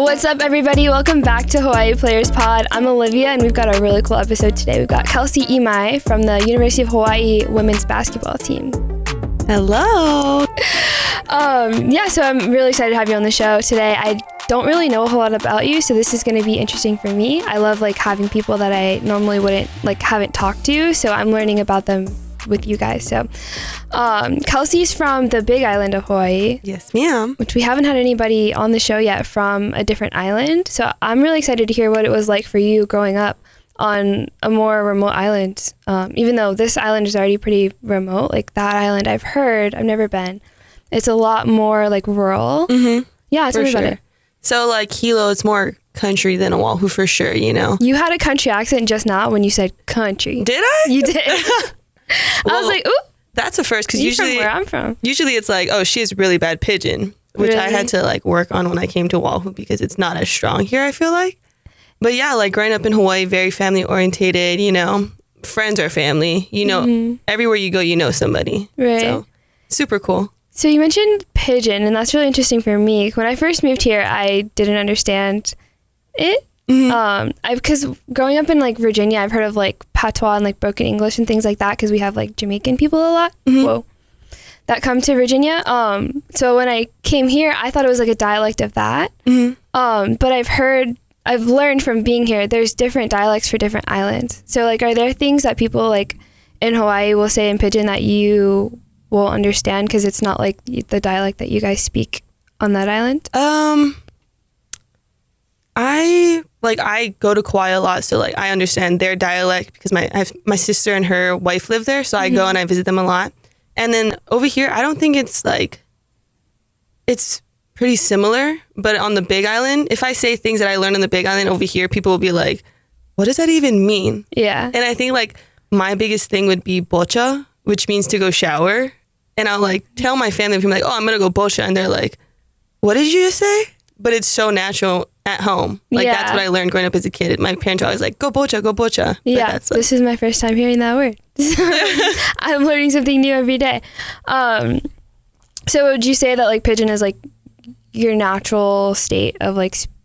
What's up, everybody? Welcome back to Hawai'i Players Pod. I'm Olivia, and we've got a really cool episode today. We've got Kelsie Imai from the University of Hawaii women's basketball team. Hello. So I'm really excited to have you on the show today. I don't really know a whole lot about you, so this is going to be interesting for me. I love having people that I normally haven't talked to, so I'm learning about them with you guys. So Kelsie's from the Big Island of Hawaii. Yes, ma'am. Which we haven't had anybody on the show yet from a different island. So I'm really excited to hear what it was like for you growing up on a more remote island. Even though this island is already pretty remote, that island I've heard, I've never been. It's a lot more rural. Mm-hmm. Yeah, tell me about it. So Hilo, it's more country than Oahu for sure, you know. You had a country accent just now when you said country. Did I? You did. Well, I was like, ooh. That's a first, because usually from where I'm from. Usually it's she has really bad pidgin, which really? I had to work on when I came to Oahu because it's not as strong here, I feel like. But yeah, growing up in Hawaii, very family orientated, you know, friends are family, you know, everywhere you go, you know somebody. Right. So super cool. So you mentioned pidgin, and that's really interesting for me. When I first moved here, I didn't understand it. Mm-hmm. Because growing up in Virginia, I've heard of patois and broken English and things like that, because we have Jamaican people a lot. Mm-hmm. Whoa, that come to Virginia. So when I came here, I thought it was a dialect of that. Mm-hmm. But I've learned from being here, there's different dialects for different islands. So are there things that people in Hawaii will say in pidgin that you will understand because it's not the dialect that you guys speak on that island? I go to Kauai a lot, so I understand their dialect because my sister and her wife live there, so I go and I visit them a lot. And then over here, I don't think it's it's pretty similar, but on the Big Island, if I say things that I learned on the Big Island over here, people will be like, what does that even mean? Yeah. And I think my biggest thing would be bocha, which means to go shower. And I'll tell my family, I'm oh, I'm gonna go bocha, and they're like, what did you just say? But it's so natural at home. That's what I learned growing up as a kid. My parents were always go bocha, go bocha. Yeah, this is my first time hearing that word. I'm learning something new every day. So would you say that pidgin is your natural state of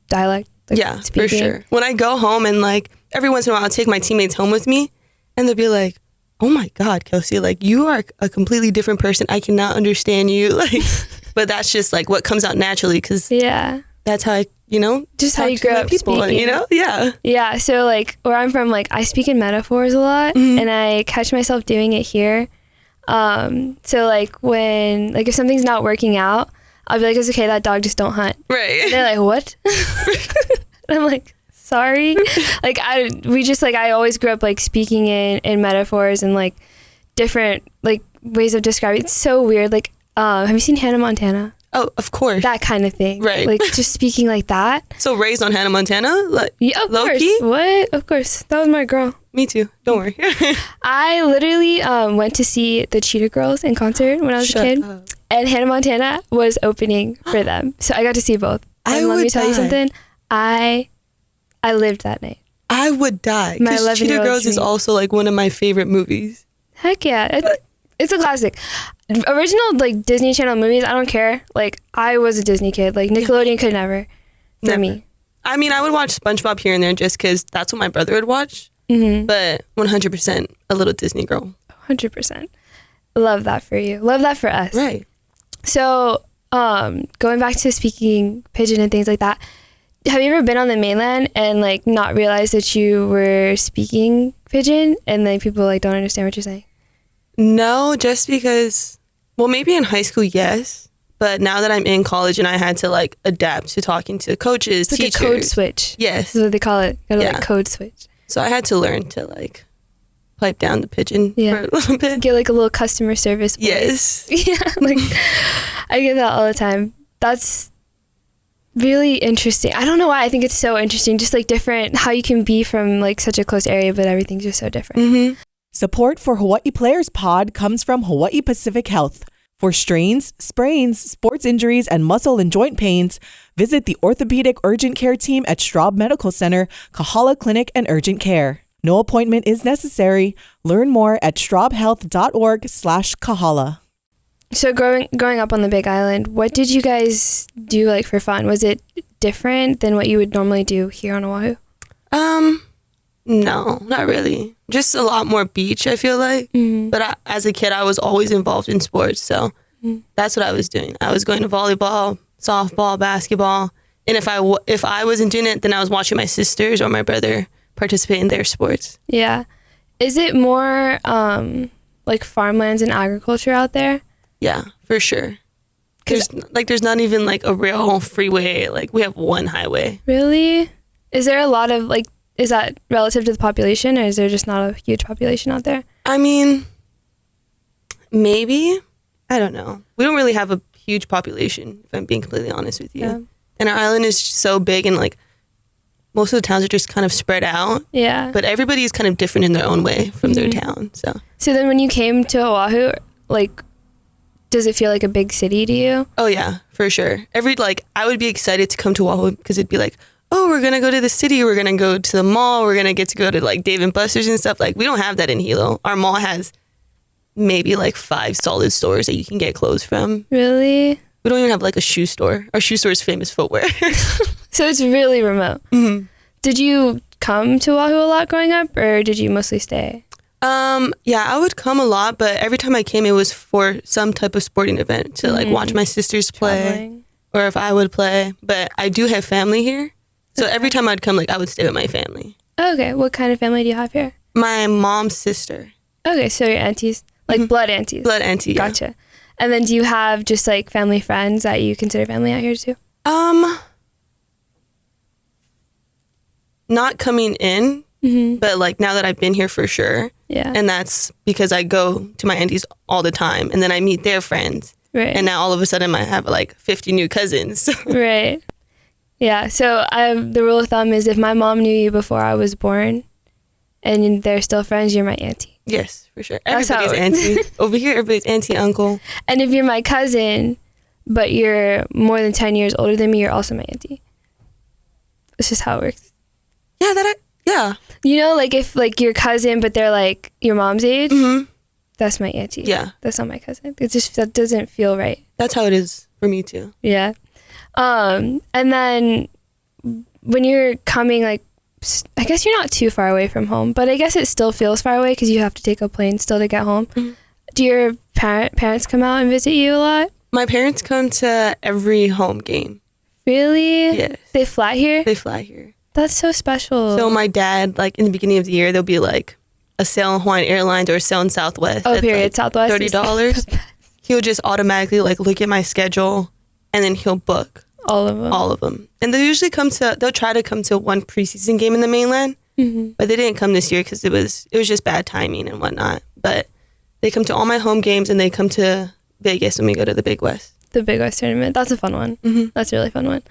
dialect? Yeah, speaking? For sure. When I go home and every once in a while I'll take my teammates home with me, and they'll be like, oh my God, Kelsie, you are a completely different person. I cannot understand you. But that's just what comes out naturally, because that's how I, just how you grew up people, speaking. Yeah. So where I'm from, I speak in metaphors a lot, and I catch myself doing it here. So when if something's not working out, I'll be it's okay, that dog just don't hunt. Right. And they're what? And I'm sorry. I always grew up speaking in metaphors and different ways of describing. It's so weird. Have you seen Hannah Montana? Oh, of course. That kind of thing. Right. Just speaking like that. So raised on Hannah Montana? Yeah, of course. Key? What? Of course. That was my girl. Me too. Don't worry. I literally went to see the Cheetah Girls in concert when I was a kid. Up. And Hannah Montana was opening for them. So I got to see both. And let me tell you something. I lived that night. I would die. Because Cheetah Girls is also one of my favorite movies. Heck yeah. It's a classic. Original Disney Channel movies, I don't care. I was a Disney kid. Nickelodeon could never for me. I mean, I would watch SpongeBob here and there just because that's what my brother would watch. Mm-hmm. But 100% a little Disney girl. 100%. Love that for you. Love that for us. Right. So going back to speaking pidgin and things like that, have you ever been on the mainland and not realized that you were speaking pidgin and then people don't understand what you're saying? No, just because, well, maybe in high school, yes. But now that I'm in college and I had to adapt to talking to coaches, teachers. It's a code switch. Yes. That's what they call it. Code switch. So I had to learn to pipe down the pidgin for a little bit. Get a little customer service voice. Yes. Yeah. I get that all the time. That's really interesting. I don't know why I think it's so interesting. Just different, how you can be from such a close area, but everything's just so different. Mm-hmm. Support for Hawai'i Players Pod comes from Hawaii Pacific Health. For strains, sprains, sports injuries, and muscle and joint pains, visit the Orthopedic Urgent Care team at Straub Medical Center, Kahala Clinic and Urgent Care. No appointment is necessary. Learn more at straubhealth.org/Kahala. So growing up on the Big Island, what did you guys do for fun? Was it different than what you would normally do here on Oahu? No, not really. Just a lot more beach, I feel like. But as a kid, I was always involved in sports, so that's what I was doing. I was going to volleyball, softball, basketball, and if I wasn't doing it, then I was watching my sisters or my brother participate in their sports. Yeah. Is it more like farmlands and agriculture out there? Yeah, for sure. There's not even like a real freeway. Like we have one highway. Really? Is there a lot of like, is that relative to the population, or is there just not a huge population out there? I mean, maybe. I don't know. We don't really have a huge population, if I'm being completely honest with you. Yeah. And our island is so big, and like most of the towns are just kind of spread out. Yeah. But everybody's kind of different in their own way from their town. So then when you came to Oahu, like, does it feel like a big city to you? Oh yeah, for sure. I would be excited to come to Oahu because it'd be like, oh, we're going to go to the city. We're going to go to the mall. We're going to get to go to like Dave & Buster's and stuff. Like we don't have that in Hilo. Our mall has maybe like 5 solid stores that you can get clothes from. Really? We don't even have like a shoe store. Our shoe store is Famous Footwear. So it's really remote. Mm-hmm. Did you come to Oahu a lot growing up, or did you mostly stay? Yeah, I would come a lot, but every time I came, it was for some type of sporting event to like watch my sisters play. Traveling. Or if I would play. But I do have family here. So every time I'd come, like I would stay with my family. Okay. What kind of family do you have here? My mom's sister. Okay, so your aunties, like blood aunties. Blood auntie, yeah. Gotcha. And then do you have just like family friends that you consider family out here too? Not coming in, but like now that I've been here for sure. Yeah. And that's because I go to my aunties all the time, and then I meet their friends. Right. And now all of a sudden I have like 50 new cousins. Right. Yeah. So the rule of thumb is if my mom knew you before I was born and they're still friends, you're my auntie. Yes, for sure. That's Everybody's auntie. Over here, everybody's auntie, uncle. And if you're my cousin, but you're more than 10 years older than me, you're also my auntie. It's just how it works. Yeah, yeah. You know, like if like your cousin, but they're like your mom's age, that's my auntie. Yeah. That's not my cousin. It's just, that doesn't feel right. That's how it is for me too. Yeah. And then when you're coming, like, I guess you're not too far away from home, but I guess it still feels far away because you have to take a plane still to get home. Do your parents come out and visit you a lot? My parents come to every home game. Really? Yes. They fly here? They fly here. That's so special. So my dad, like in the beginning of the year, there'll be like a sale in Hawaiian Airlines or a sale in Southwest. Oh, period. Like Southwest. $30. He'll just automatically like look at my schedule, and then he'll book all of them. And they'll try to come to one preseason game in the mainland, but they didn't come this year because it was just bad timing and whatnot. But they come to all my home games, and they come to Vegas when we go to the Big West. The Big West tournament. That's a fun one. That's a really fun one.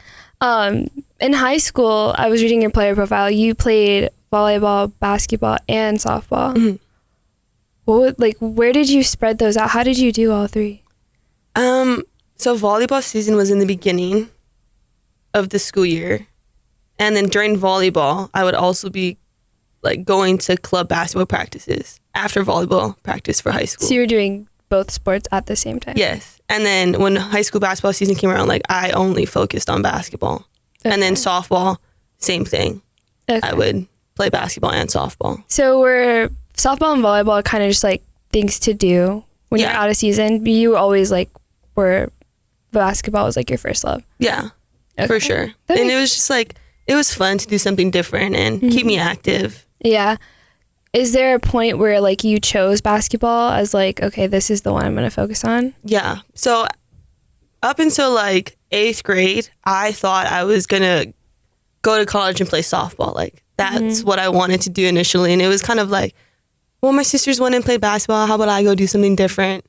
In high school, I was reading your player profile. You played volleyball, basketball, and softball. Where did you spread those out? How did you do all 3? So volleyball season was in the beginning of the school year, and then during volleyball, I would also be like going to club basketball practices after volleyball practice for high school. So you were doing both sports at the same time? Yes. And then when high school basketball season came around, like I only focused on basketball. Okay. And then softball, same thing. Okay. I would play basketball and softball. So were softball and volleyball kind of just like things to do when you're out of season? You always like were basketball was like your first love? Yeah, for sure. And it was just like, it was fun to do something different and keep me active. Yeah. Is there a point where like you chose basketball as like, okay, this is the one I'm going to focus on? Yeah. So up until like 8th grade, I thought I was going to go to college and play softball. Like that's what I wanted to do initially. And it was kind of like, well, my sisters went and played basketball. How about I go do something different?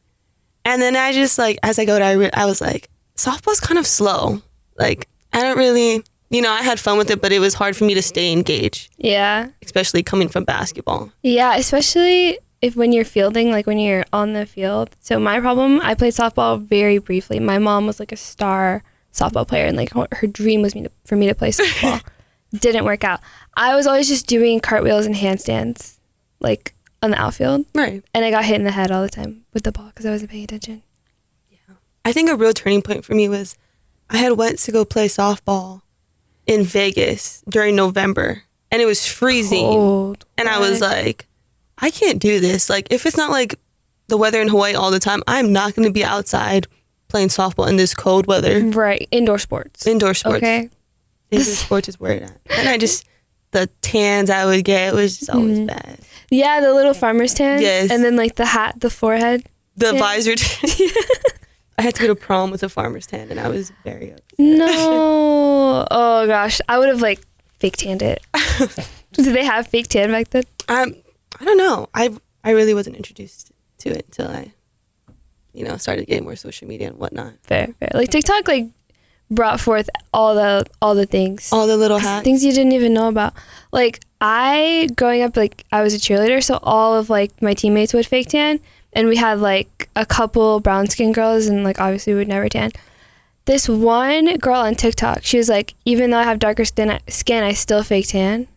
And then I just like, as I go to, I was like, softball's kind of slow. Like I don't really, I had fun with it, but it was hard for me to stay engaged. Yeah. Especially coming from basketball. Yeah, especially when you're fielding, like when you're on the field. So my problem, I played softball very briefly. My mom was like a star softball player, and like her dream was for me to play softball. Didn't work out. I was always just doing cartwheels and handstands, like on the outfield. Right. And I got hit in the head all the time with the ball because I wasn't paying attention. Yeah. I think a real turning point for me was I had went to go play softball, in Vegas during November, and it was freezing. Cold. And I was like, I can't do this. Like, if it's not like the weather in Hawaii all the time, I'm not going to be outside playing softball in this cold weather. Right. Indoor sports. Okay. Indoor sports is where it's at. And the tans I would get was just always bad. Yeah, the little farmer's tan. Yes. And then like the hat, the forehead. The visor tan. I had to go to prom with a farmer's tan, and I was very upset. No. Oh gosh, I would have like fake tanned it. Did they have fake tan back then? I don't know. I really wasn't introduced to it until I, started getting more social media and whatnot. Fair. Like TikTok, like brought forth all the things, all the little hacks, things you didn't even know about. Like growing up, like I was a cheerleader, so all of like my teammates would fake tan, and we had like a couple brown skin girls, and like obviously we would never tan. This one girl on TikTok, she was like, even though I have darker skin, I still fake tan,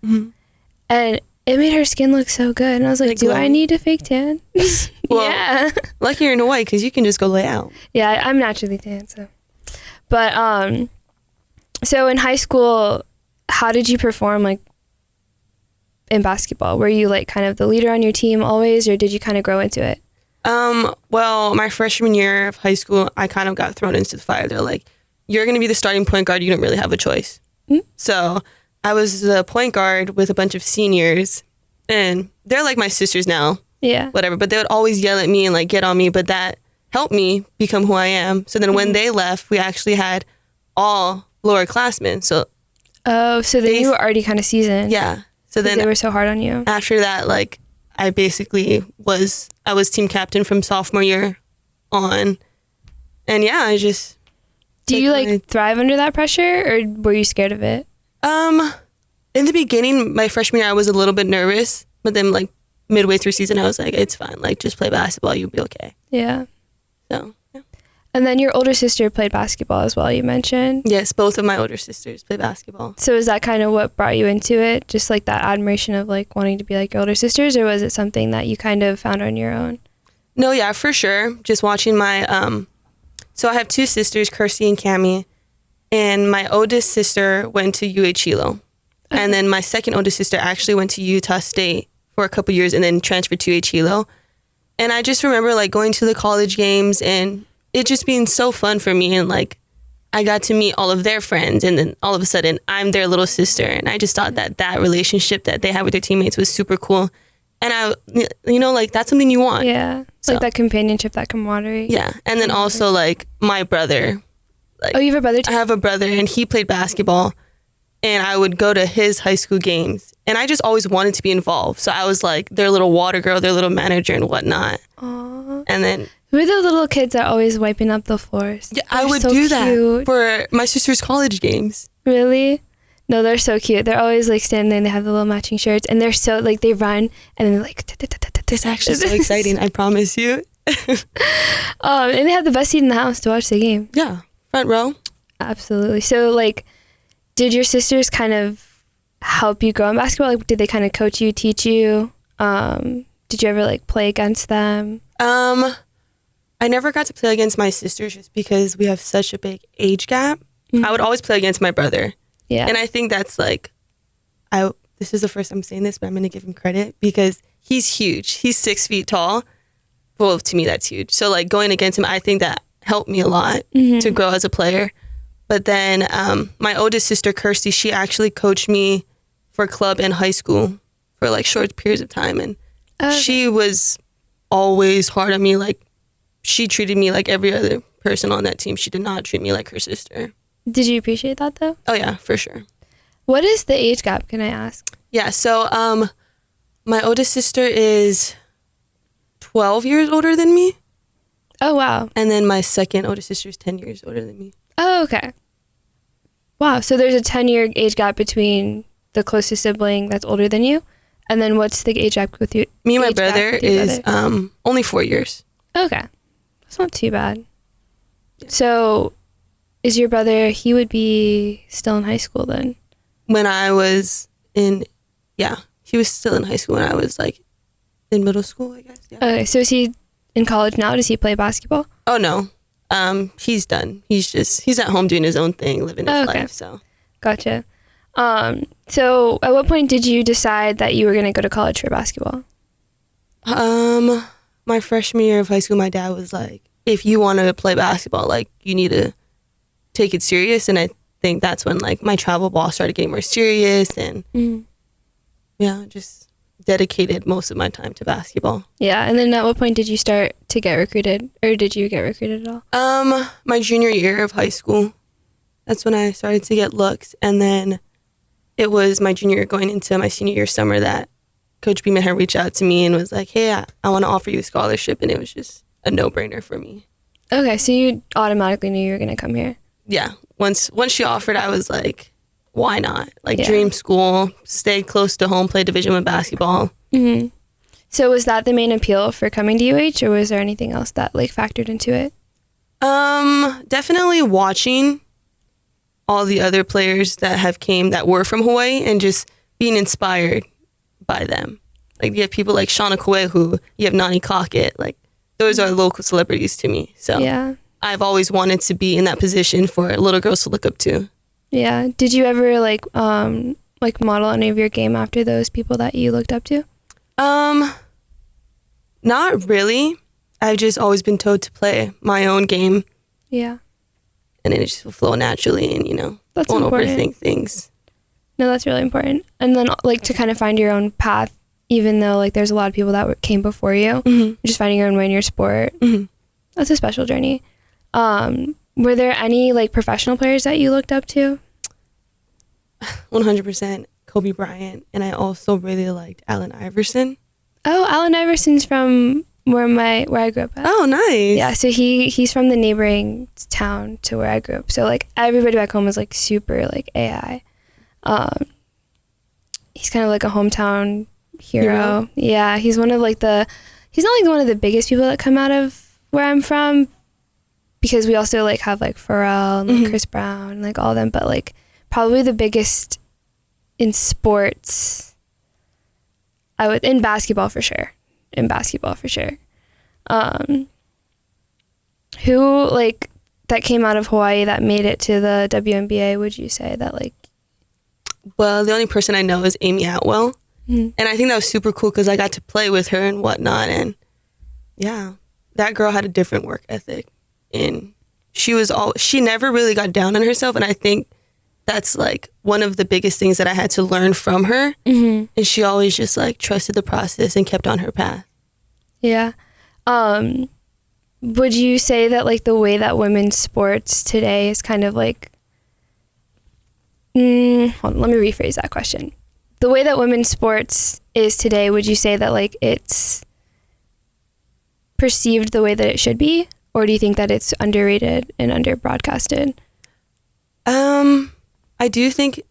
and it made her skin look so good. And I was like, do I need to fake tan? Well, yeah. Lucky you're in Hawaii because you can just go lay out. Yeah, I'm naturally tan, so. But so in high school, how did you perform like in basketball? Were you like kind of the leader on your team always, or did you kind of grow into it? Well, my freshman year of high school, I kind of got thrown into the fire. They're like, you're going to be the starting point guard. You don't really have a choice. Mm-hmm. So I was the point guard with a bunch of seniors, and they're like my sisters now. Yeah. Whatever. But they would always yell at me and like get on me. But that helped me become who I am. So then when they left, we actually had all lower classmen. So so then you were already kind of seasoned. Yeah. So then they were so hard on you. After that, like I basically was team captain from sophomore year on. And yeah, I just. Do you like thrive under that pressure, or were you scared of it? In the beginning, my freshman year, I was a little bit nervous, but then like midway through season, I was like, it's fine. Like just play basketball. You'll be okay. Yeah. So, yeah. And then your older sister played basketball as well, you mentioned? Yes, both of my older sisters play basketball. So is that kind of what brought you into it? Just like that admiration of like wanting to be like your older sisters, or was it something that you kind of found on your own? No, yeah, for sure. Just watching my, so I have two sisters, Kelsie and Cami, and my oldest sister went to UH Hilo. Okay. And then my second oldest sister actually went to Utah State for a couple years and then transferred to UH Hilo. And I just remember like going to the college games and it just being so fun for me. And like, I got to meet all of their friends, and then all of a sudden I'm their little sister. And I just thought that relationship that they had with their teammates was super cool. And like that's something you want. Yeah. So, like that companionship, that camaraderie. Yeah. And then also like my brother. Like, oh, you have a brother too? I have a brother, and he played basketball, and I would go to his high school games, and I just always wanted to be involved. So I was like their little water girl, their little manager and whatnot. Aww. And then we're the little kids that are always wiping up the floors. Yeah, I would do that for my sister's college games. Really? No, they're so cute. They're always like standing there and they have the little matching shirts, and they're so like they run and then they're like it's actually so exciting, I promise you. And they have the best seat in the house to watch the game. Yeah, front row. Absolutely. So like, did your sisters kind of help you grow in basketball? Like, did they kind of coach you, teach you? Did you ever like play against them? I never got to play against my sisters just because we have such a big age gap. Mm-hmm. I would always play against my brother. Yeah. And I think that's like, this is the first time I'm saying this, but I'm going to give him credit because he's huge. He's 6 feet tall. Well, to me, that's huge. So like going against him, I think that helped me a lot to grow as a player. But then my oldest sister, Kelsie, she actually coached me for club in high school for like short periods of time. And she was always hard on me. Like she treated me like every other person on that team. She did not treat me like her sister. Did you appreciate that though? Oh yeah, for sure. What is the age gap, can I ask? Yeah, so my oldest sister is 12 years older than me. Oh, wow. And then my second oldest sister is 10 years older than me. Oh, okay. Wow, so there's a 10-year age gap between the closest sibling that's older than you? And then what's the age gap with you? Me and my brother is only 4 years. Okay. That's not too bad. Yeah. So is your brother, he would be still in high school then? When I was he was still in high school when I was like in middle school, I guess. Yeah. Okay, so is he in college now? Does he play basketball? Oh, no. He's done. He's at home doing his own thing, living his life. So. Gotcha. So at what point did you decide that you were going to go to college for basketball? My freshman year of high school, my dad was like, if you want to play basketball, like, you need to take it serious. And I think that's when, like, my travel ball started getting more serious and, yeah, just dedicated most of my time to basketball. Yeah, and then at what point did you start to get recruited, or did you get recruited at all? My junior year of high school, that's when I started to get looks. And then it was my junior year going into my senior year summer that Coach Beeman had reached out to me and was like, hey, I want to offer you a scholarship. And it was just a no-brainer for me. Okay, so you automatically knew you were going to come here. Yeah. Once she offered, I was like, why not? Like, dream school, stay close to home, play Division I basketball. Mm-hmm. So was that the main appeal for coming to UH, or was there anything else that, like, factored into it? Definitely watching all the other players that were from Hawaii and just being inspired by them. Like, you have people like Shauna Koehu, you have Nani Cockett, like, those are local celebrities to me. So yeah, I've always wanted to be in that position for little girls to look up to. Yeah. Did you ever like model any of your game after those people that you looked up to? Not really. I've just always been told to play my own game. Yeah. And it just will flow naturally, and that's don't important. Overthink things. No, that's really important. And then like to kind of find your own path, even though like there's a lot of people that came before you, just finding your own way in your sport. That's a special journey. Were there any like professional players that you looked up to? 100% Kobe Bryant, and I also really liked Allen Iverson. Oh, Allen Iverson's from where I grew up at. Oh, nice. Yeah, so he's from the neighboring town to where I grew up. So like everybody back home was like super like AI. He's kind of like a hometown hero. Yeah, he's one of like he's not like one of the biggest people that come out of where I'm from, because we also like have like Pharrell and like Chris Brown and like all of them, but like probably the biggest in sports, in basketball for sure. Who like that came out of Hawaii that made it to the WNBA, would you say that like? Well, the only person I know is Amy Atwell. And I think that was super cool because I got to play with her and whatnot. And yeah, that girl had a different work ethic. And she never really got down on herself. And I think that's like one of the biggest things that I had to learn from her. And she always just like trusted the process and kept on her path. Yeah. Would you say that like the way that women's sports today is kind of like, hold on, let me rephrase that question. The way that women's sports is today, would you say that like it's perceived the way that it should be? Or do you think that it's underrated and under broadcasted? I do think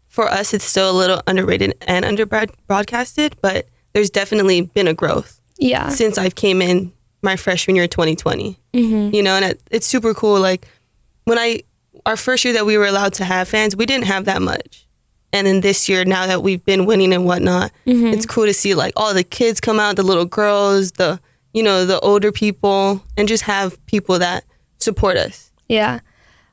for us it's still a little underrated and under broadcasted, but there's definitely been a growth. Yeah. Since I've came in my freshman year 2020. And it's super cool. Like our first year that we were allowed to have fans, we didn't have that much. And then this year, now that we've been winning and whatnot, it's cool to see like all the kids come out, the little girls, the older people, and just have people that support us. Yeah.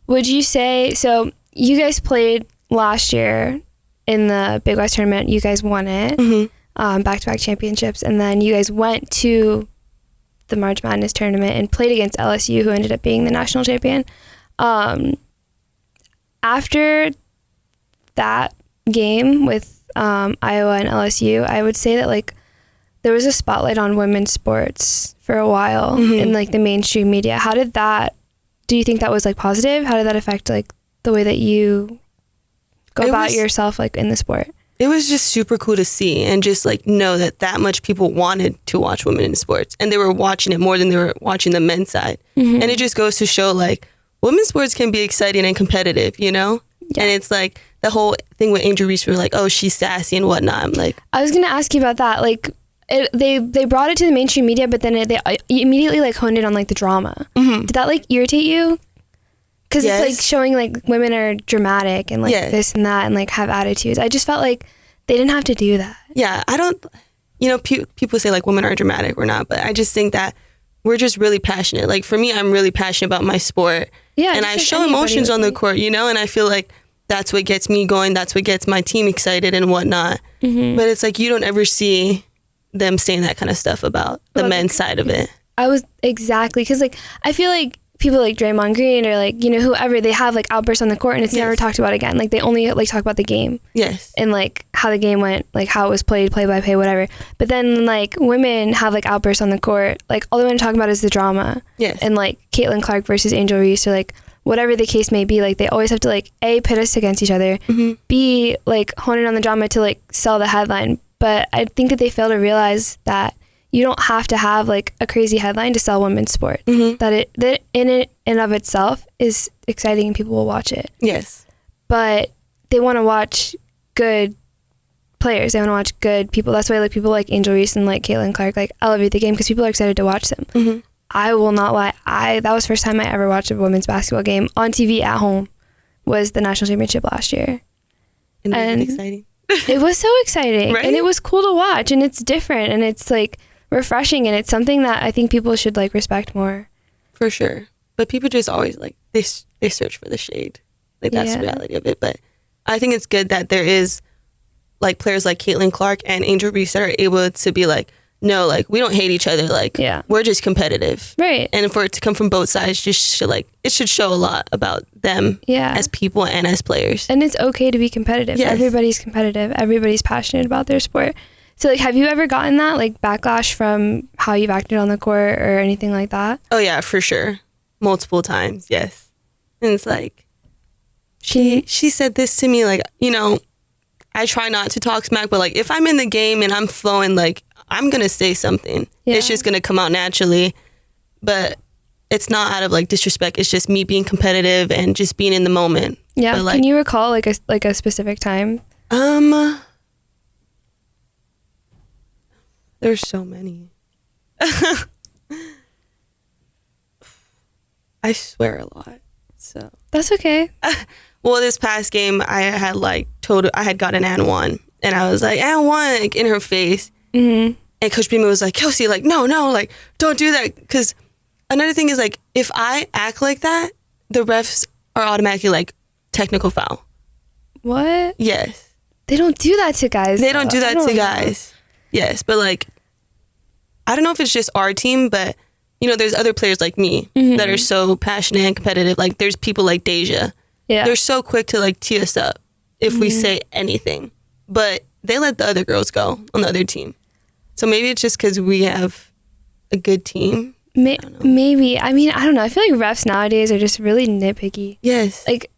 Would you say, so you guys played last year in the Big West tournament, you guys won it, back-to-back championships, and then you guys went to the March Madness tournament and played against LSU, who ended up being the national champion. After that game with Iowa and LSU, I would say that like there was a spotlight on women's sports for a while in like the mainstream media. Do you think that was like positive? How did that affect like the way that you go about yourself like in the sport? It was just super cool to see and just like know that much people wanted to watch women in sports, and they were watching it more than they were watching the men's side. And it just goes to show like women's sports can be exciting and competitive, Yeah. And it's like the whole thing with Angel Reese, were like, oh, she's sassy and whatnot. I'm like, I was gonna ask you about that. Like, they brought it to the mainstream media, but then they immediately like honed in on like the drama. Did that like irritate you? Because it's like showing like women are dramatic and like this and that and like have attitudes. I just felt like they didn't have to do that. Yeah, I don't. People say like women are dramatic or not, but I just think that we're just really passionate. Like for me, I'm really passionate about my sport. Yeah, and I show emotions on the court, and I feel like that's what gets me going. That's what gets my team excited and whatnot. Mm-hmm. But it's like you don't ever see them saying that kind of stuff about the men's side of it. I was exactly, because like I feel like people like Draymond Green or like, you know, whoever, they have like outbursts on the court and it's never talked about again. Like they only like talk about the game. Yes. And like how the game went, like how it was played, play by play, whatever. But then like women have like outbursts on the court. Like all they want to talk about is the drama. Yes. And like Caitlin Clark versus Angel Reese or like whatever the case may be. Like they always have to like A, pit us against each other. Mm-hmm. B, like hone in on the drama to like sell the headline. But I think that they fail to realize that you don't have to have like a crazy headline to sell women's sport. Mm-hmm. That in it and of itself is exciting and people will watch it. Yes. But they want to watch good players. They want to watch good people. That's why like people like Angel Reese and like Caitlin Clark like elevate the game because people are excited to watch them. Mm-hmm. I will not lie. That was the first time I ever watched a women's basketball game on TV at home. Was the national championship last year. And exciting. It was so exciting. Right? And it was cool to watch and it's different and it's like refreshing and it's something that I think people should like respect more. For sure. But people just always like they search for the shade. Like that's the reality of it. But I think it's good that there is like players like Caitlin Clark and Angel Reese that are able to be like, no, like we don't hate each other. Like we're just competitive. Right. And for it to come from both sides, just should, like it should show a lot about them as people and as players. And it's okay to be competitive. Yes. Everybody's competitive. Everybody's passionate about their sport. So like have you ever gotten that like backlash from how you've acted on the court or anything like that? Oh yeah, for sure. Multiple times, yes. And it's like she said this to me, like, you know, I try not to talk smack, but like if I'm in the game and I'm flowing, like I'm gonna say something. Yeah. It's just gonna come out naturally. But it's not out of like disrespect. It's just me being competitive and just being in the moment. Yeah. But, like, can you recall like a specific time? There's so many. I swear a lot. So that's okay. Well, this past game I had like I had got an and one and I was like and one like, in her face. Mm-hmm. And Coach Beamer was like, Kelsie, like no, like don't do that. Because another thing is like if I act like that, the refs are automatically like technical foul. What? Yes. They don't do that to guys. They don't do that to guys. Yes, but like I don't know if it's just our team, but you know, there's other players like me that are so passionate and competitive. Like there's people like Deja. Yeah. They're so quick to like tee us up if we say anything. But they let the other girls go on the other team. So maybe it's just because we have a good team. Maybe. I mean, I don't know. I feel like refs nowadays are just really nitpicky. Yes. Like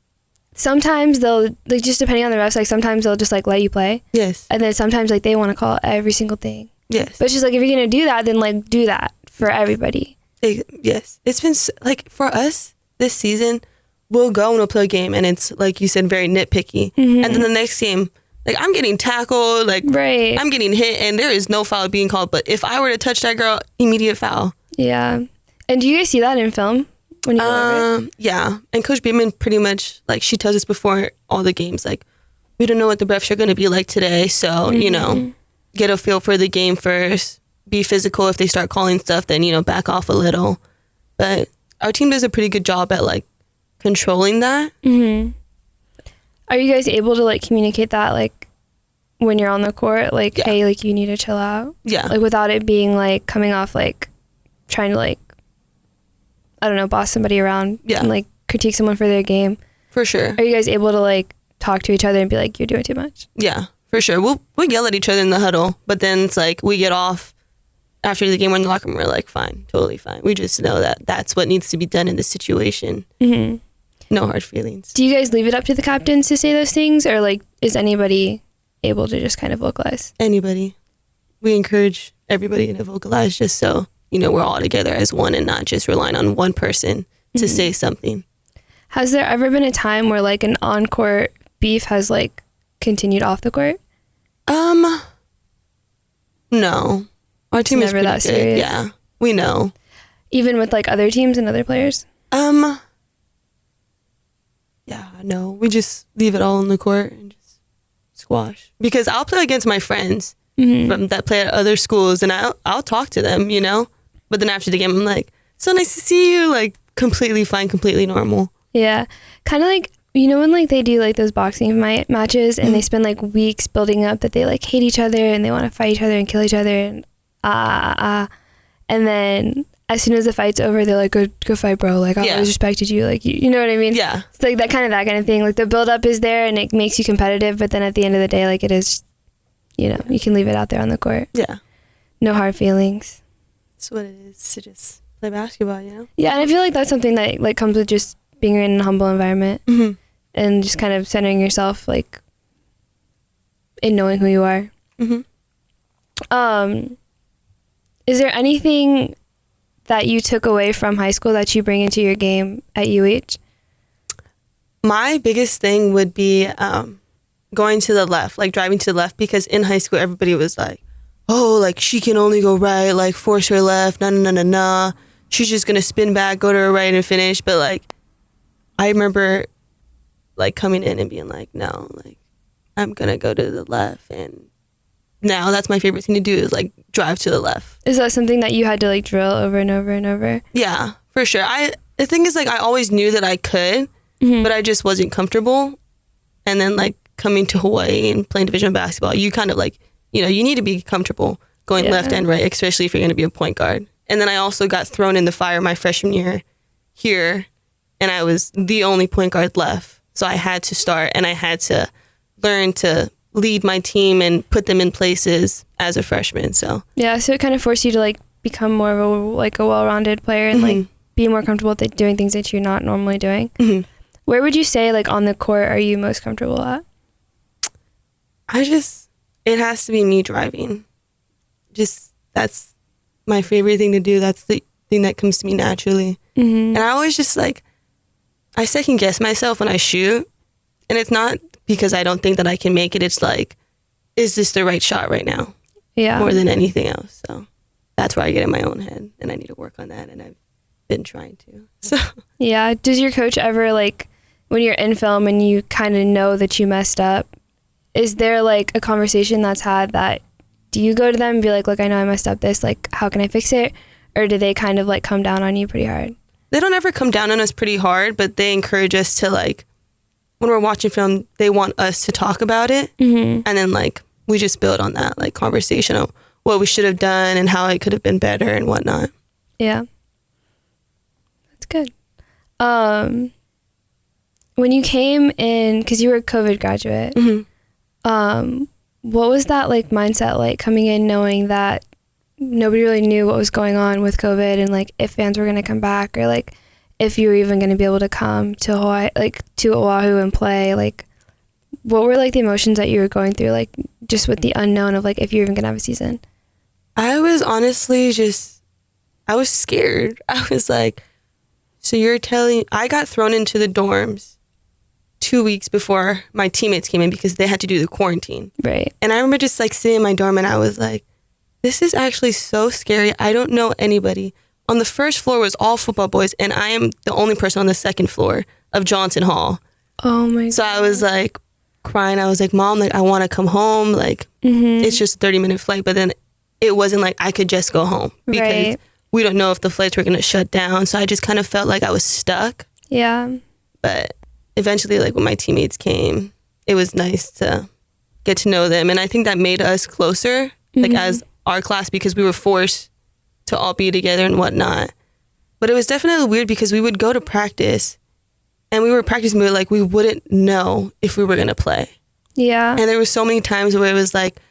sometimes they'll like just depending on the refs, like sometimes they'll just like let you play. Yes. And then sometimes like they want to call every single thing. Yes. But it's just like if you're gonna do that, then like do that for everybody. Yes. It's been like for us this season, we'll go and we'll play a game and it's like you said, very nitpicky. And then the next game, like I'm getting tackled, like I'm getting hit and there is no foul being called. But if I were to touch that girl, immediate foul. Yeah. And do you guys see that in film when you go over it? Yeah. And Coach Beeman pretty much like she tells us before all the games, like we don't know what the refs are going to be like today. So, you know, get a feel for the game first. Be physical. If they start calling stuff, then, you know, back off a little. But our team does a pretty good job at like controlling that. Are you guys able to like communicate that like when you're on the court, like hey, like you need to chill out? Yeah. Like without it being like coming off like trying to like I don't know, boss somebody around and like critique someone for their game. For sure. Are you guys able to like talk to each other and be like, you're doing too much? Yeah, for sure. We'll yell at each other in the huddle, but then it's like we get off after the game. We're in the locker room. We're like, fine, totally fine. We just know that that's what needs to be done in this situation. No hard feelings. Do you guys leave it up to the captains to say those things, or like is anybody able to just kind of vocalize? Anybody. We encourage everybody to vocalize just so, you know, we're all together as one and not just relying on one person to say something. Has there ever been a time where like an on-court beef has like continued off the court? No. Our team is pretty good. Serious. Yeah, we know. Even with like other teams and other players? Yeah, no. We just leave it all on the court and just squash. Because I'll play against my friends from that play at other schools and I'll talk to them, you know? But then after the game, I'm like, so nice to see you. Like completely fine, completely normal. Yeah. Kind of like You know when like they do like those boxing matches and they spend like weeks building up that they like hate each other and they want to fight each other and kill each other and and then as soon as the fight's over, they're like, go fight, bro. Like, I always respected you. Like, you know what I mean? Yeah. It's like that kind of thing. Like, the build-up is there, and it makes you competitive, but then at the end of the day, like, it is, you know, you can leave it out there on the court. Yeah. No hard feelings. That's what it is to just play basketball, you know? Yeah, and I feel like that's something that, like, comes with just being in a humble environment and just kind of centering yourself, like, in knowing who you are. Is there anything that you took away from high school that you bring into your game at UH? My biggest thing would be going to the left, like driving to the left, because in high school, everybody was like, oh, like she can only go right, like force her left, nah. She's just going to spin back, go to her right and finish. But like, I remember like coming in and being like, no, like I'm going to go to the left. And now that's my favorite thing to do is like drive to the left. Is that something that you had to like drill over and over and over? Yeah, for sure. The thing is like I always knew that I could, but I just wasn't comfortable. And then like coming to Hawaii and playing division basketball, you kind of like, you know, you need to be comfortable going left and right, especially if you're going to be a point guard. And then I also got thrown in the fire my freshman year here, and I was the only point guard left. So I had to start, and I had to learn to lead my team and put them in places as a freshman. So yeah, so it kind of forced you to like become more of a well-rounded player and like be more comfortable with doing things that you're not normally doing. Where would you say like on the court are you most comfortable at? It has to be me driving. Just that's my favorite thing to do. That's the thing that comes to me naturally. And I always just like, I second guess myself when I shoot, and it's not because I don't think that I can make it. It's like, is this the right shot right now? Yeah. More than anything else. So that's where I get in my own head, and I need to work on that, and I've been trying to. So yeah. Does your coach ever like, when you're in film and you kind of know that you messed up, is there like a conversation that's had that, do you go to them and be like, look, I know I messed up this, like, how can I fix it? Or do they kind of like come down on you pretty hard? They don't ever come down on us pretty hard, but they encourage us to like, when we're watching film, they want us to talk about it. And then like, we just build on that like conversation of what we should have done and how it could have been better and whatnot. Yeah. That's good. When you came in, because you were a COVID graduate, what was that like mindset like coming in knowing that nobody really knew what was going on with COVID and like if fans were going to come back or like if you were even going to be able to come to Hawaii, like to Oahu and play? Like what were like the emotions that you were going through, like just with the unknown of like if you're even going to have a season? I was honestly I was scared. I was like, so you're telling, I got thrown into the dorms 2 weeks before my teammates came in because they had to do the quarantine. Right. And I remember just like sitting in my dorm and I was like, this is actually so scary. I don't know anybody. On the first floor was all football boys, and I am the only person on the second floor of Johnson Hall. Oh my God. So I was like crying. I was like, Mom, like I want to come home. Like it's just a 30-minute flight. But then it wasn't like I could just go home because we don't know if the flights were going to shut down. So I just kind of felt like I was stuck. Yeah. But eventually, like when my teammates came, it was nice to get to know them. And I think that made us closer, like as our class, because we were forced to all be together and whatnot. But it was definitely weird because we would go to practice and we were practicing, but like we wouldn't know if we were going to play. Yeah. And there were so many times where it was like,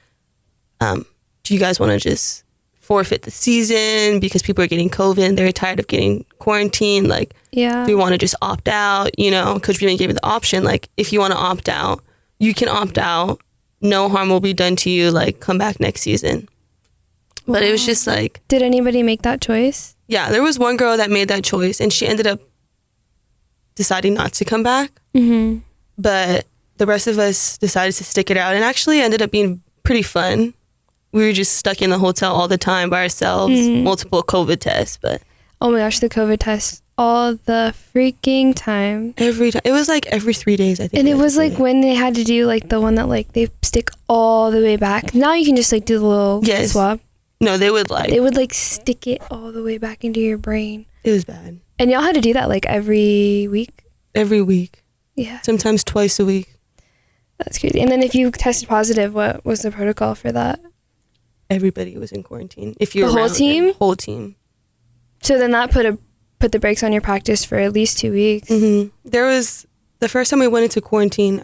do you guys want to just forfeit the season because people are getting COVID and they're tired of getting quarantined? Like, we want to just opt out, you know, because we didn't give you the option. Like, if you want to opt out, you can opt out. No harm will be done to you. Like, come back next season. But it was just like... Did anybody make that choice? Yeah, there was one girl that made that choice, and she ended up deciding not to come back. But the rest of us decided to stick it out, and actually ended up being pretty fun. We were just stuck in the hotel all the time by ourselves, multiple COVID tests. But oh my gosh, the COVID tests all the freaking time. Every time. It was like every 3 days, I think. And it was like when they had to do like the one that like they stick all the way back. Now you can just like do the little swab. No, they would like stick it all the way back into your brain. It was bad. And y'all had to do that like every week? Every week. Yeah. Sometimes twice a week. That's crazy. And then if you tested positive, what was the protocol for that? Everybody was in quarantine. If you're The whole around them, team? Whole team. So then that put the brakes on your practice for at least 2 weeks. There was, the first time we went into quarantine,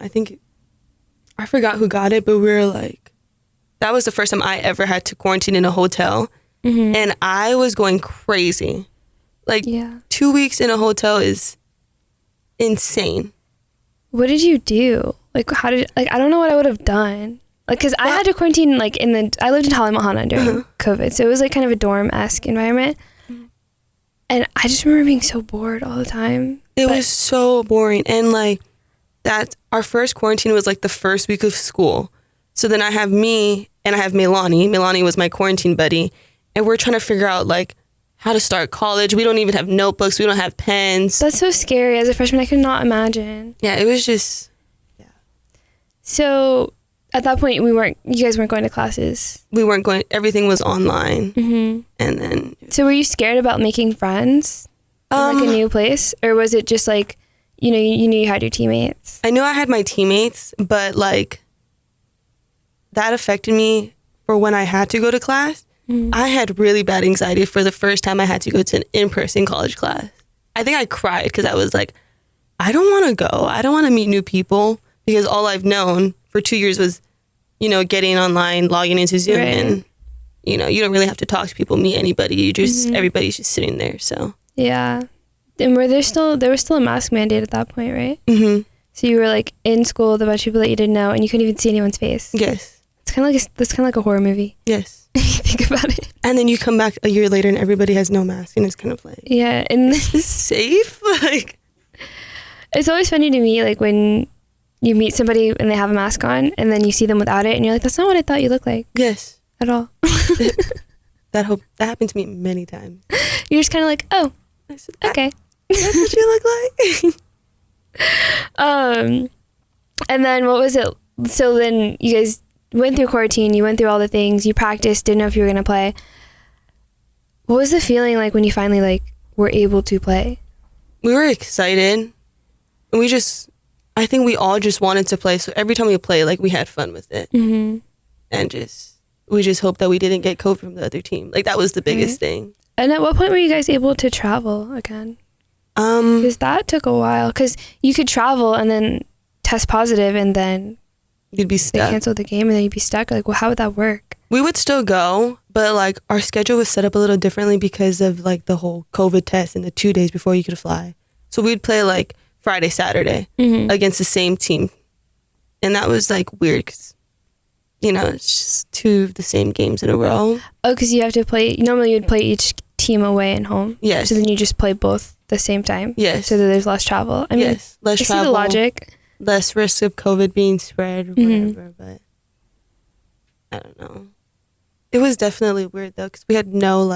I forgot who got it, but we were like, that was the first time I ever had to quarantine in a hotel. And I was going crazy. Like, 2 weeks in a hotel is insane. What did you do? Like, I don't know what I would have done. Like, because I had to quarantine, like, I lived in Halimahana during COVID. So it was, like, kind of a dorm-esque environment. And I just remember being so bored all the time. It was so boring. And, like, our first quarantine was, like, the first week of school. So then I have me and I have Melani. Melani was my quarantine buddy. And we're trying to figure out, like, how to start college. We don't even have notebooks. We don't have pens. That's so scary. As a freshman, I could not imagine. Yeah, it was just, So at that point, you guys weren't going to classes. we weren't going, everything was online. And then, So were you scared about making friends in like a new place? Or was it just like, you knew you had your teammates? I knew I had my teammates, but, like, that affected me for when I had to go to class. I had really bad anxiety for the first time I had to go to an in-person college class. I think I cried because I was like, I don't want to go. I don't want to meet new people, because all I've known for 2 years was, getting online, logging into Zoom, and, you don't really have to talk to people, meet anybody. You just, everybody's just sitting there, so. Yeah. And there was still a mask mandate at that point, right? So you were like in school with a bunch of people that you didn't know, and you couldn't even see anyone's face. Yes. It's kind of like a horror movie. Yes. If you think about it. And then you come back a year later and everybody has no mask, and it's kind of like, Yeah, and is this safe? Like, it's always funny to me, like when you meet somebody and they have a mask on, and then you see them without it, and you're like, that's not what I thought you looked like yes. at all. That happened to me many times. You're just kind of like, oh, I said, okay. That's what you look like? And then what was it? So then you guys went through quarantine, you went through all the things, you practiced, didn't know if you were going to play. What was the feeling like when you finally like were able to play? We were excited. And I think we all just wanted to play. So every time we played, like, we had fun with it. And we just hoped that we didn't get COVID from the other team. Like, that was the biggest thing. And at what point were you guys able to travel again? Because that took a while. Because you could travel and then test positive, and then you'd be they stuck. canceled the game, and then you'd be stuck. Like, well, how would that work? We would still go, but, like, our schedule was set up a little differently because of, like, the whole COVID test and the 2 days before you could fly. So we'd play, like, Friday, Saturday against the same team. And that was, like, weird because, it's just 2 of the same games in a row. Oh, because you have to play, normally you'd play each team away and home. Yes. So then you just play both the same time. Yes. So that there's less travel. I mean, yes, less I travel. see the logic. Less risk of COVID being spread or whatever, but I don't know. It was definitely weird though, because we had no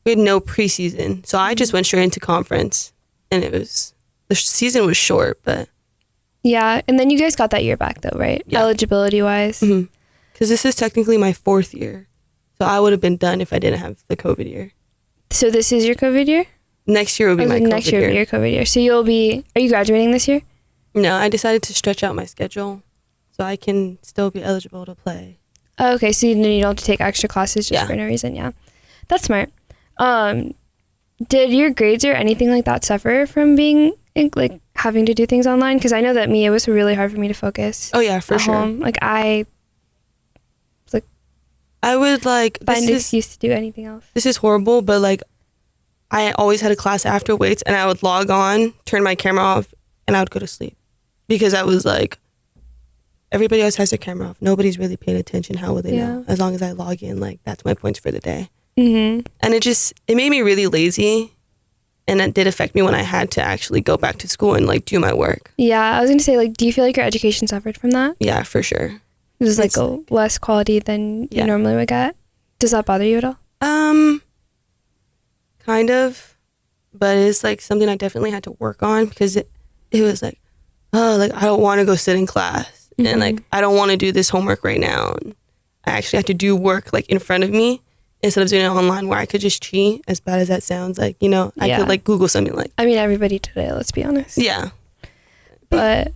preseason. So I just went straight into conference, and the season was short, but. Yeah, and then you guys got that year back though, right? Yeah. Eligibility wise. Because this is technically my 4th year. So I would have been done if I didn't have the COVID year. So this is your COVID year? Next year will be my COVID year. Next year will be your COVID year. So are you graduating this year? No, I decided to stretch out my schedule so I can still be eligible to play. Oh, okay, so you don't have to take extra classes just for no reason. Yeah, that's smart. Did your grades or anything like that suffer from being like having to do things online? Because I know that it was really hard for me to focus. Oh yeah, for sure. Home. Like I would like find an excuse to do anything else. This is horrible, but like I always had a class after weights, and I would log on, turn my camera off, and I would go to sleep because I was like, everybody else has their camera off. Nobody's really paying attention. How will they know? As long as I log in, like that's my points for the day. And it made me really lazy, and it did affect me when I had to actually go back to school and like do my work. Yeah, I was gonna say, like, do you feel like your education suffered from that? Yeah, for sure. It was like a less quality than you normally would get. Does that bother you at all? Kind of, but it's like something I definitely had to work on because it was like, oh, like I don't want to go sit in class, and like I don't want to do this homework right now. And I actually have to do work like in front of me instead of doing it online where I could just cheat. As bad as that sounds, like I could like Google something like. I mean, everybody today. Let's be honest. Yeah. but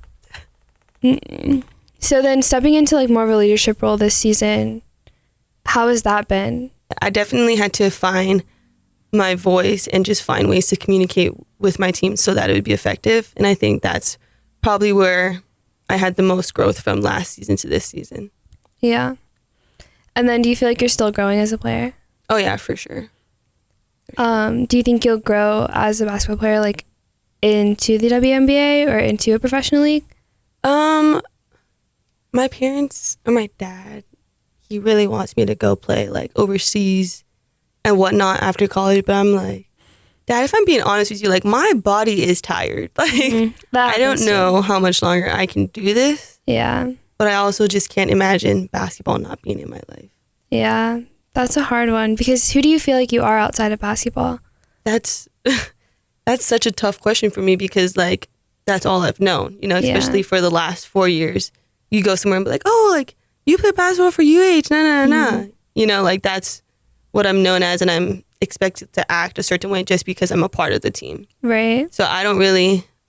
so then stepping into like more of a leadership role this season, how has that been? I definitely had to find my voice and just find ways to communicate with my team so that it would be effective. And I think that's probably where I had the most growth from last season to this season. Yeah. And then do you feel like you're still growing as a player? Oh yeah, for sure. Do you think you'll grow as a basketball player like into the WNBA or into a professional league? My parents or my dad, he really wants me to go play like overseas and whatnot after college, but I'm like, Dad, if I'm being honest with you, like my body is tired. Like I don't know how much longer I can do this. Yeah. But I also just can't imagine basketball not being in my life. Yeah. That's a hard one because who do you feel like you are outside of basketball? That's such a tough question for me because like that's all I've known, you know, especially for the last 4 years. You go somewhere and be like, oh, like you play basketball for UH, nah. You know, like that's what I'm known as, and I'm expected to act a certain way just because I'm a part of the team. Right. So I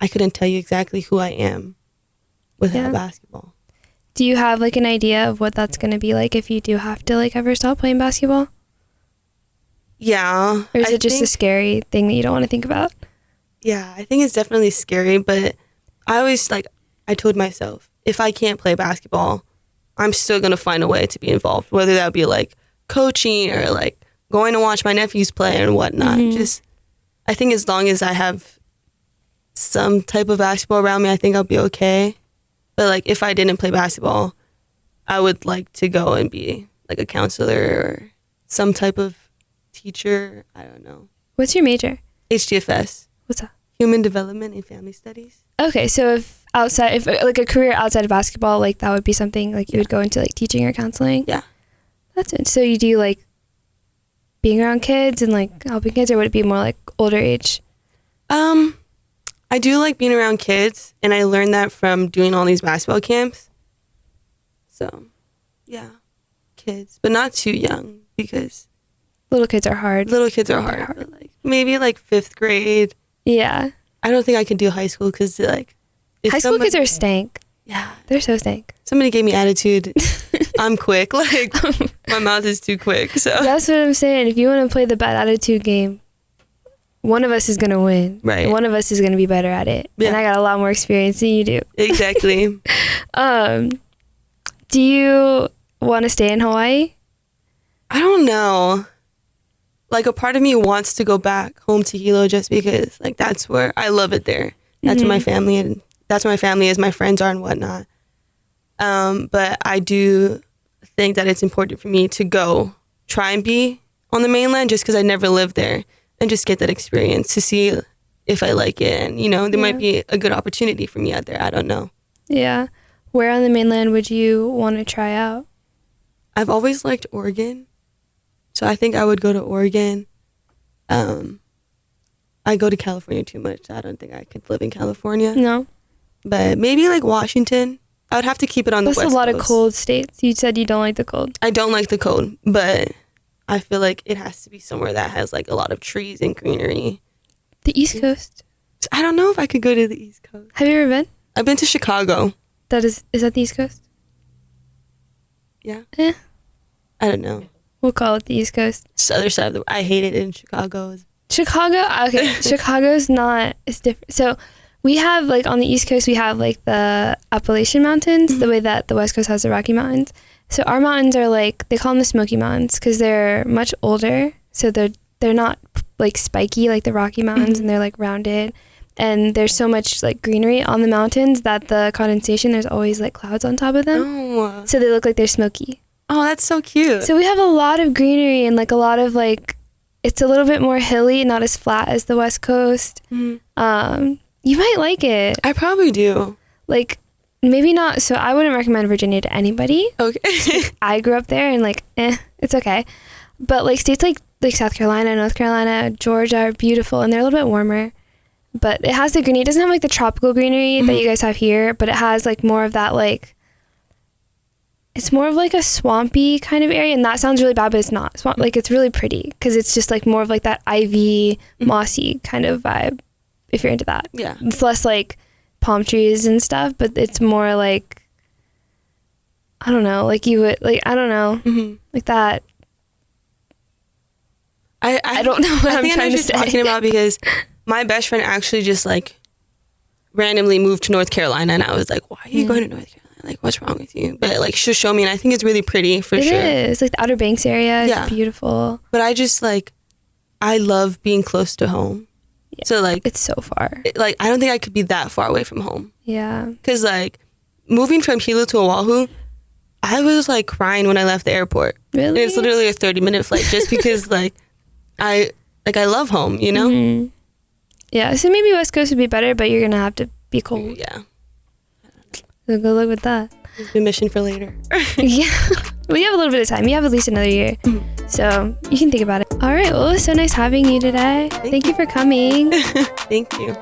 couldn't tell you exactly who I am without basketball. Do you have like an idea of what that's going to be like if you do have to like ever stop playing basketball? Yeah. Or is it just a scary thing that you don't want to think about? Yeah, I think it's definitely scary, but I told myself, if I can't play basketball, I'm still going to find a way to be involved, whether that be like coaching or like going to watch my nephews play and whatnot. Just, I think as long as I have some type of basketball around me, I think I'll be okay. But like if I didn't play basketball, I would like to go and be like a counselor or some type of teacher. I don't know. What's your major? HDFS. What's that? Human Development and Family Studies. Okay, so if like a career outside of basketball, like that would be something like you would go into like teaching or counseling. Yeah. That's it. So you do like being around kids and like helping kids, or would it be more like older age? I do like being around kids, and I learned that from doing all these basketball camps. So, yeah, kids, but not too young because little kids are hard. Little kids are hard. But like maybe like 5th grade. Yeah. I don't think I can do high school because like high school kids are stank. Yeah, they're so stank. Somebody gave me attitude. I'm quick. Like my mouth is too quick. So that's what I'm saying. If you want to play the bad attitude game, one of us is going to win. Right. One of us is going to be better at it. Yeah. And I got a lot more experience than you do. Exactly. Do you want to stay in Hawaii? I don't know. Like a part of me wants to go back home to Hilo just because like that's where I love it there. That's where my family and that's where my family is, my friends are and whatnot. But I do think that it's important for me to go try and be on the mainland just because I never lived there and just get that experience to see if I like it. And, you know, there might be a good opportunity for me out there. I don't know. Yeah. Where on the mainland would you want to try out? I've always liked Oregon. So I think I would go to Oregon. I go to California too much. I don't think I could live in California. No. But maybe like Washington. I would have to keep it on the West Coast. That's a lot of cold states. You said you don't like the cold. I don't like the cold, but I feel like it has to be somewhere that has like a lot of trees and greenery. The East Coast? I don't know if I could go to the East Coast. Have you ever been? I've been to Chicago. Is that the East Coast? Yeah. I don't know. We'll call it the East Coast. It's the other side of the... I hate it in Chicago. Chicago? Okay. Chicago's not... It's different. So we have like on the East Coast, we have like the Appalachian Mountains, the way that the West Coast has the Rocky Mountains. So our mountains are like, they call them the Smoky Mountains because they're much older. So they're not like spiky like the Rocky Mountains and they're like rounded. And there's so much like greenery on the mountains that the condensation, there's always like clouds on top of them. Oh. So they look like they're smoky. Oh, that's so cute. So we have a lot of greenery and like a lot of like, it's a little bit more hilly, not as flat as the West Coast. You might like it. I probably do. Like, maybe not. So I wouldn't recommend Virginia to anybody. Okay. I grew up there and like, it's okay. But like states like South Carolina, North Carolina, Georgia are beautiful and they're a little bit warmer. But it has the greenery. It doesn't have like the tropical greenery that you guys have here, but it has like more of that like, it's more of like a swampy kind of area. And that sounds really bad, but it's not. Like it's really pretty because it's just like more of like that ivy, mossy kind of vibe if you're into that. Yeah. It's less like palm trees and stuff, but it's more like, I don't know, like you would, like, I don't know, like that. I don't know what I'm trying to say. I think I know what you're talking about, because my best friend actually just like randomly moved to North Carolina, and I was like, why are you going to North Carolina? Like, what's wrong with you? But like, she'll show me, and I think it's really pretty for sure. It is. Like the Outer Banks area is beautiful. But I just like, I love being close to home. Yeah. So like, it's so far. Like, I don't think I could be that far away from home. Yeah. Because like, moving from Hilo to Oahu, I was like crying when I left the airport. Really? And it's literally a 30-minute flight, just because like, I love home, you know? Mm-hmm. Yeah, so maybe West Coast would be better, but you're gonna have to be cold. Yeah. So good luck with that. The mission for later. Yeah. We have a little bit of time. You have at least another year. So you can think about it. All right. Well, it was so nice having you today. Thank you for coming. Thank you.